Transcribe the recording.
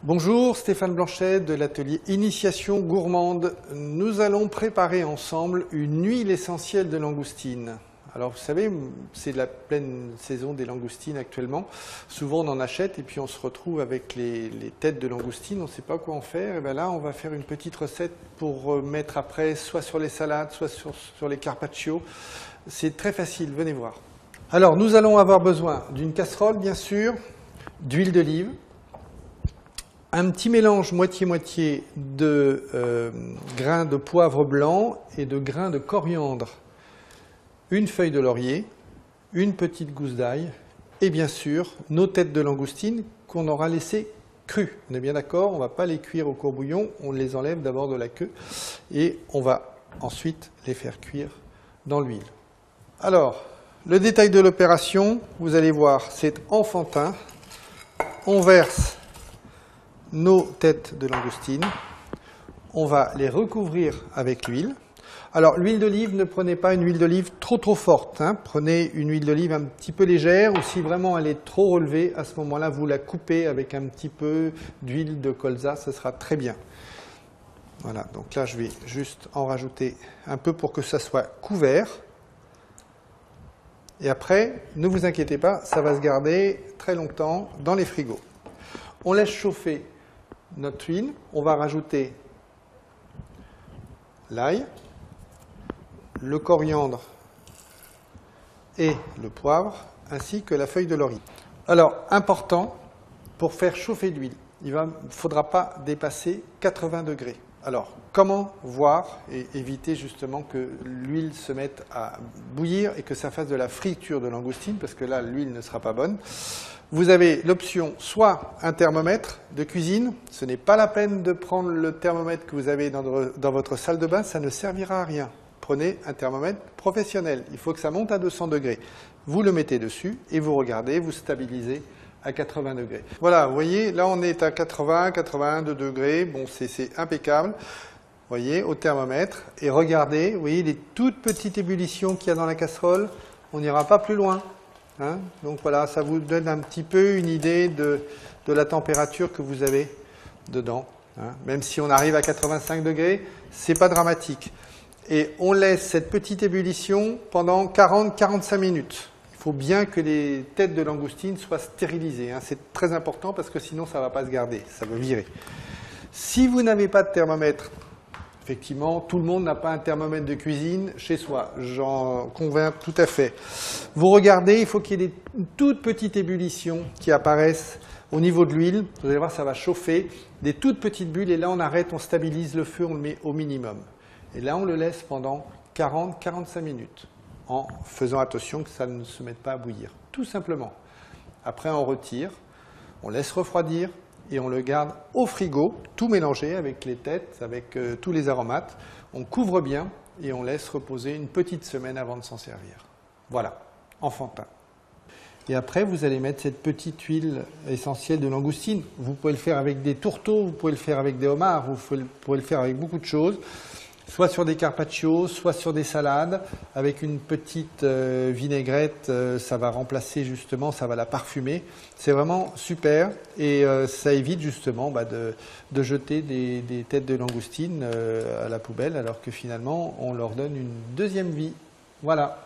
Bonjour, Stéphane Blanchet de l'atelier Initiation Gourmande. Nous allons préparer ensemble une huile essentielle de langoustine. Alors vous savez, c'est la pleine saison des langoustines actuellement. Souvent on en achète et puis on se retrouve avec les têtes de langoustine, on ne sait pas quoi en faire. Et bien là on va faire une petite recette pour mettre après soit sur les salades, soit sur les carpaccio. C'est très facile, venez voir. Alors nous allons avoir besoin d'une casserole bien sûr, d'huile d'olive, un petit mélange moitié-moitié de grains de poivre blanc et de grains de coriandre, une feuille de laurier, une petite gousse d'ail et bien sûr nos têtes de langoustine qu'on aura laissées crues. On est bien d'accord, on ne va pas les cuire au courbouillon, on les enlève d'abord de la queue et on va ensuite les faire cuire dans l'huile. Alors, le détail de l'opération, vous allez voir, c'est enfantin. On verse nos têtes de langoustine, on va les recouvrir avec l'huile. Alors l'huile d'olive, ne prenez pas une huile d'olive trop forte, hein. Prenez une huile d'olive un petit peu légère ou si vraiment elle est trop relevée, à ce moment-là vous la coupez avec un petit peu d'huile de colza, ce sera très bien. Voilà, donc là je vais juste en rajouter un peu pour que ça soit couvert. Et après, ne vous inquiétez pas, ça va se garder très longtemps dans les frigos. On laisse chauffer notre huile, on va rajouter l'ail, le coriandre et le poivre, ainsi que la feuille de laurier. Alors, important, pour faire chauffer l'huile, il ne faudra pas dépasser 80 degrés. Alors, comment voir et éviter justement que l'huile se mette à bouillir et que ça fasse de la friture de langoustine, parce que là, l'huile ne sera pas bonne. Vous avez l'option soit un thermomètre de cuisine, ce n'est pas la peine de prendre le thermomètre que vous avez dans votre salle de bain, ça ne servira à rien. Prenez un thermomètre professionnel, il faut que ça monte à 200 degrés. Vous le mettez dessus et vous regardez, vous stabilisez à 80 degrés. Voilà, vous voyez, là on est à 80, 82 degrés, bon c'est impeccable. Vous voyez, au thermomètre, et regardez, vous voyez les toutes petites ébullitions qu'il y a dans la casserole, on n'ira pas plus loin. Hein, donc voilà, ça vous donne un petit peu une idée de la température que vous avez dedans. Hein. Même si on arrive à 85 degrés, c'est pas dramatique. Et on laisse cette petite ébullition pendant 40-45 minutes. Il faut bien que les têtes de langoustine soient stérilisées. Hein. C'est très important parce que sinon ça ne va pas se garder, ça va virer. Si vous n'avez pas de thermomètre, effectivement, tout le monde n'a pas un thermomètre de cuisine chez soi, j'en convainc tout à fait. Vous regardez, il faut qu'il y ait des toutes petites ébullitions qui apparaissent au niveau de l'huile. Vous allez voir, ça va chauffer, des toutes petites bulles, et là on arrête, on stabilise le feu, on le met au minimum. Et là on le laisse pendant 40-45 minutes, en faisant attention que ça ne se mette pas à bouillir, tout simplement. Après on retire, on laisse refroidir, et on le garde au frigo, tout mélangé avec les têtes, avec tous les aromates. On couvre bien et on laisse reposer une petite semaine avant de s'en servir. Voilà, enfantin. Et après, vous allez mettre cette petite huile essentielle de langoustine. Vous pouvez le faire avec des tourteaux, vous pouvez le faire avec des homards, vous pouvez le faire avec beaucoup de choses. Soit sur des carpaccio, soit sur des salades. Avec une petite vinaigrette, ça va remplacer justement, ça va la parfumer. C'est vraiment super et ça évite justement de jeter des têtes de langoustine à la poubelle alors que finalement on leur donne une deuxième vie. Voilà.